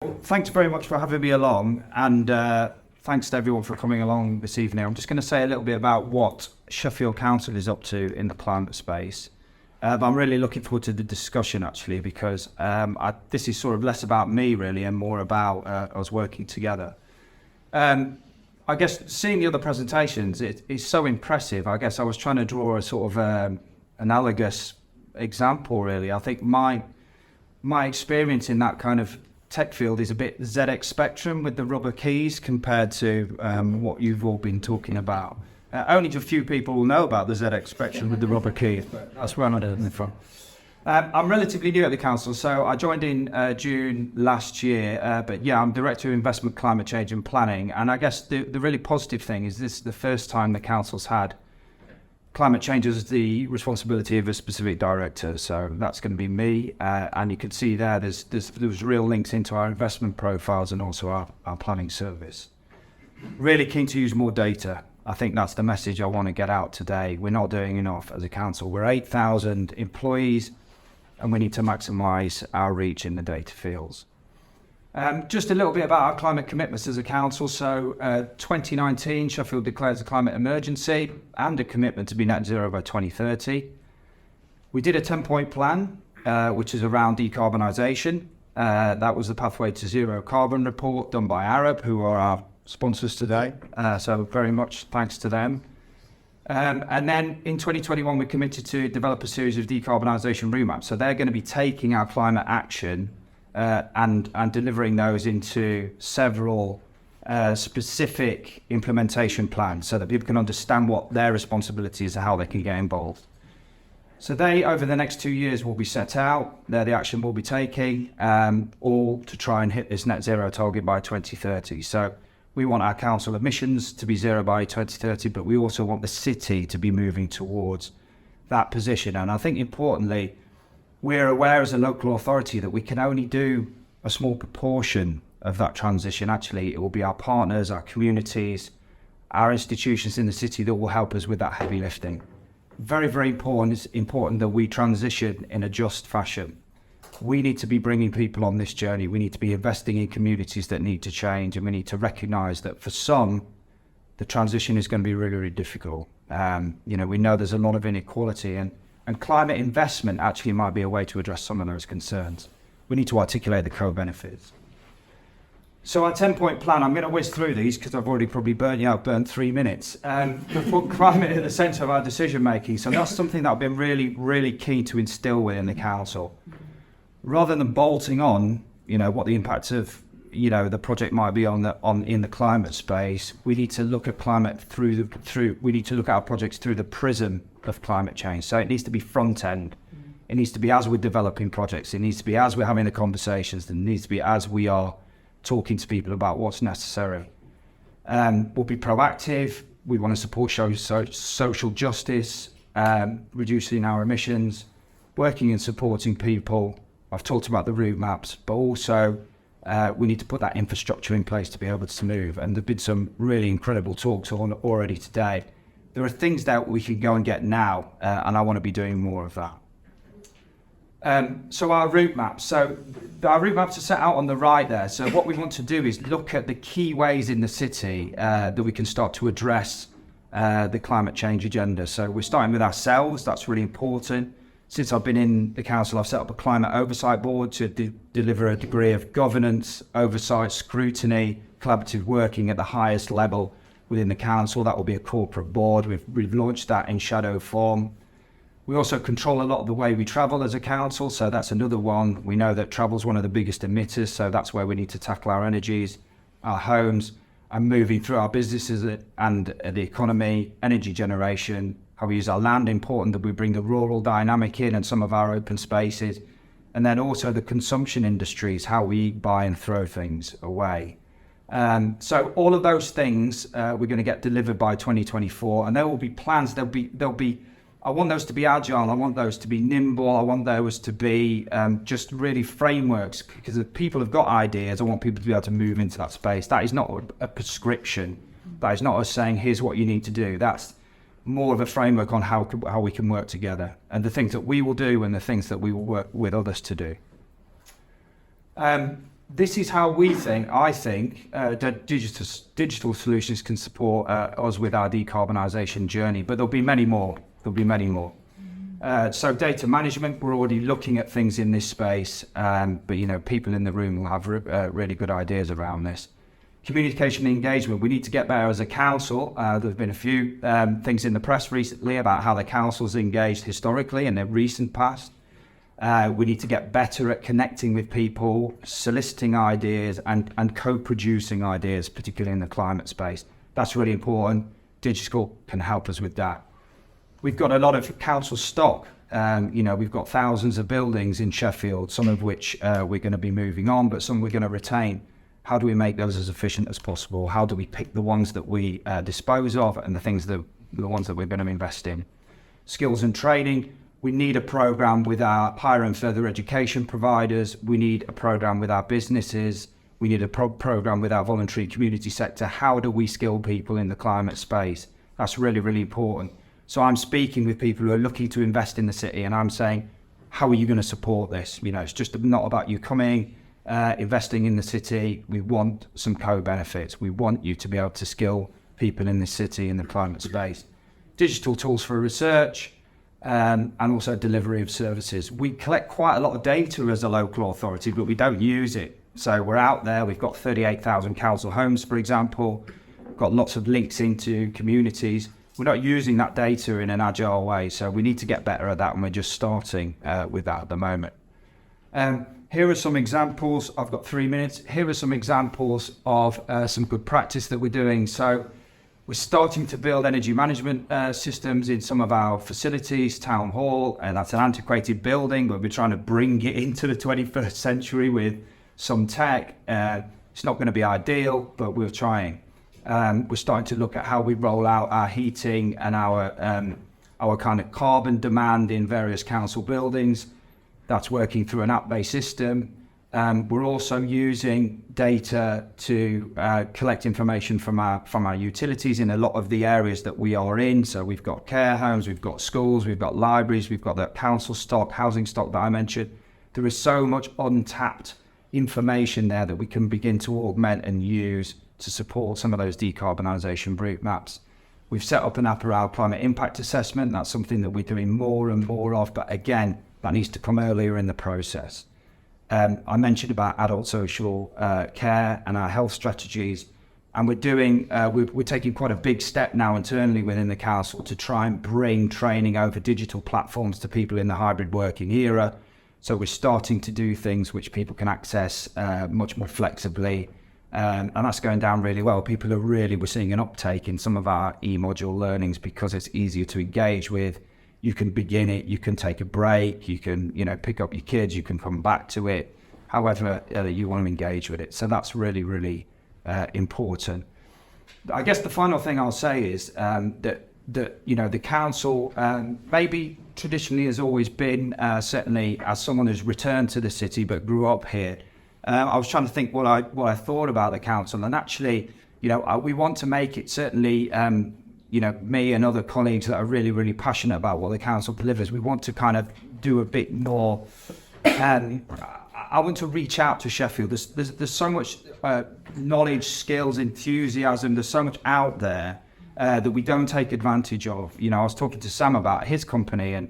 Thanks very much for having me along, and thanks to everyone for coming along this evening. I'm just going to say a little bit about what Sheffield Council is up to in the climate space. I'm really looking forward to the discussion, actually, because this is sort of less about me, really, and more about us working together. I guess seeing the other presentations, it's so impressive. I guess I was trying to draw a sort of analogous example, really. I think my experience in that kind of tech field is a bit ZX Spectrum with the rubber keys compared to what you've all been talking about. Only a few people will know about the ZX Spectrum with the rubber keys, but that's where I'm learning from. I'm relatively new at the council, so I joined in June last year, but yeah, I'm Director of Investment, Climate Change and Planning, and I guess the really positive thing is this is the first time the council's had climate change as the responsibility of a specific director, so that's going to be me, and you can see there's real links into our investment profiles and also our planning service. Really keen to use more data. I think that's the message I want to get out today. We're not doing enough as a council. We're 8,000 employees and we need to maximise our reach in the data fields. Just a little bit about our climate commitments as a council. So 2019, Sheffield declares a climate emergency and a commitment to be net zero by 2030. We did a 10-point plan, which is around decarbonisation. That was the Pathway to Zero Carbon report done by Arab, who are our sponsors today. So very much thanks to them. And then in 2021, we committed to develop a series of decarbonisation roadmaps. So they're going to be taking our climate action and delivering those into several specific implementation plans so that people can understand what their responsibility is and how they can get involved. So they, over the next 2 years, will be set out. They're the action we'll be taking, all to try and hit this net zero target by 2030. So we want our council emissions to be zero by 2030, but we also want the city to be moving towards that position. And I think importantly, we're aware as a local authority that we can only do a small proportion of that transition. Actually, it will be our partners, our communities, our institutions in the city that will help us with that heavy lifting. Very, very important. It's important that we transition in a just fashion. We need to be bringing people on this journey. We need to be investing in communities that need to change, and we need to recognise that for some, the transition is going to be really, really difficult. We know there's a lot of inequality, and climate investment actually might be a way to address some of those concerns. We need to articulate the co-benefits. So our 10-point plan, I'm going to whiz through these because I've already probably burnt 3 minutes. To put climate at the centre of our decision making. So that's something that I've been really, really keen to instill within the council. Rather than bolting on, what the impacts of, the project might be in the climate space, we need to look at climate we need to look at our projects through the prism of climate change. So it needs to be front end. It needs to be as we're developing projects. It needs to be as we're having the conversations. It needs to be as we are talking to people about what's necessary. We'll be proactive. We want to support social justice, reducing our emissions, working and supporting people. I've talked about the route maps, but also we need to put that infrastructure in place to be able to move. And there've been some really incredible talks on already today. There are things that we can go and get now, and I want to be doing more of that. So our route maps. So our route maps are set out on the right there. So what we want to do is look at the key ways in the city that we can start to address the climate change agenda. So we're starting with ourselves. That's really important. Since I've been in the council, I've set up a climate oversight board to deliver a degree of governance, oversight, scrutiny, collaborative working at the highest level within the council. That will be a corporate board. We've launched that in shadow form. We also control a lot of the way we travel as a council, so that's another one. We know that travel is one of the biggest emitters, so that's where we need to tackle our energies, our homes, and moving through our businesses and the economy, energy generation, how we use our land, important that we bring the rural dynamic in and some of our open spaces, and then also the consumption industries, how we buy and throw things away. So all of those things we're going to get delivered by 2024, and there will be plans. There'll be. I want those to be agile. I want those to be nimble. I want those to be just really frameworks, because if people have got ideas, I want people to be able to move into that space. That is not a prescription. That is not us saying, here's what you need to do. That's more of a framework on how we can work together, and the things that we will do and the things that we will work with others to do. this is how I think that digital solutions can support us with our decarbonisation journey, but there'll be many more. So data management, we're already looking at things in this space, but people in the room will have really good ideas around this. Communication and engagement, we need to get better as a council. There's been a few things in the press recently about how the council's engaged historically in the recent past. We need to get better at connecting with people, soliciting ideas and co-producing ideas, particularly in the climate space. That's really important. Digital can help us with that. We've got a lot of council stock. We've got thousands of buildings in Sheffield, some of which we're going to be moving on, but some we're going to retain. How do we make those as efficient as possible? How do we pick the ones that we dispose of and the ones that we're going to invest in? Skills and training. We need a program with our higher and further education providers. We need a program with our businesses. We need a program with our voluntary community sector. How do we skill people in the climate space? That's really, really important. So I'm speaking with people who are looking to invest in the city, and I'm saying, how are you going to support this? It's just not about you coming, investing in the city. We want some co-benefits. We want you to be able to skill people in the city in the climate space. Digital tools for research, and also delivery of services. We collect quite a lot of data as a local authority, but we don't use it. So we're out there. We've got 38,000 council homes, for example. We've got lots of links into communities. We're not using that data in an agile way, so we need to get better at that, and we're just starting with that at the moment. Here are some examples. I've got 3 minutes. Here are some examples of some good practice that we're doing. So we're starting to build energy management systems in some of our facilities, Town Hall, and that's an antiquated building, but we're trying to bring it into the 21st century with some tech. It's not going to be ideal, but we're trying. We're starting to look at how we roll out our heating and our kind of carbon demand in various council buildings. That's working through an app-based system. We're also using data to collect information from our utilities in a lot of the areas that we are in. So we've got care homes, we've got schools, we've got libraries, we've got the council stock, housing stock that I mentioned. There is so much untapped information there that we can begin to augment and use to support some of those decarbonisation route maps. We've set up an app around climate impact assessment. That's something that we're doing more and more of, but again, that needs to come earlier in the process. I mentioned about adult social care and our health strategies, and we're taking quite a big step now internally within the council to try and bring training over digital platforms to people in the hybrid working era. So we're starting to do things which people can access much more flexibly. And that's going down really well. We're seeing an uptake in some of our e-module learnings because it's easier to engage with. You can begin it, you can take a break, you can, pick up your kids, you can come back to it, however you want to engage with it. So that's really, really important. I guess the final thing I'll say is that the council maybe traditionally has always been, certainly as someone who's returned to the city but grew up here, I was trying to think what I thought about the council, and actually, we want to make it certainly, me and other colleagues that are really, really passionate about what the council delivers. We want to kind of do a bit more. I want to reach out to Sheffield. There's so much knowledge, skills, enthusiasm. There's so much out there that we don't take advantage of. I was talking to Sam about his company and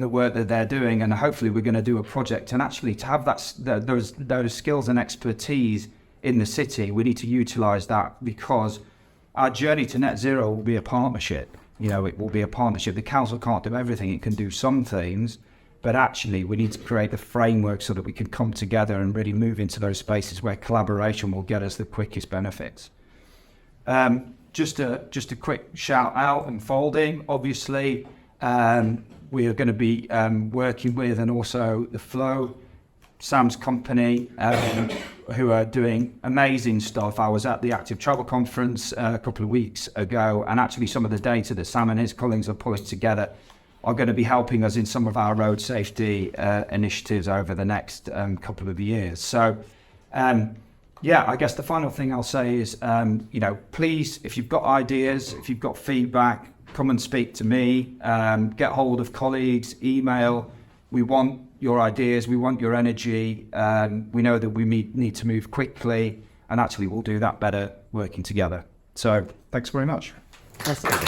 the work that they're doing, and hopefully we're going to do a project. And actually, to have those skills and expertise in the city, we need to utilise that, because our journey to net zero will be a partnership. It will be a partnership. The council can't do everything. It can do some things, but actually we need to create the framework so that we can come together and really move into those spaces where collaboration will get us the quickest benefits. Just a quick shout out and folding. Obviously, we are going to be working with, and also the Flow, Sam's company, who are doing amazing stuff. I was at the Active Travel Conference a couple of weeks ago, and actually some of the data that Sam and his colleagues are pulling together are going to be helping us in some of our road safety initiatives over the next couple of years. So, I guess the final thing I'll say is, please, if you've got ideas, if you've got feedback, come and speak to me, get hold of colleagues, email. We want your ideas, we want your energy. We know that we need to move quickly, and actually we'll do that better working together. So thanks very much. That's good.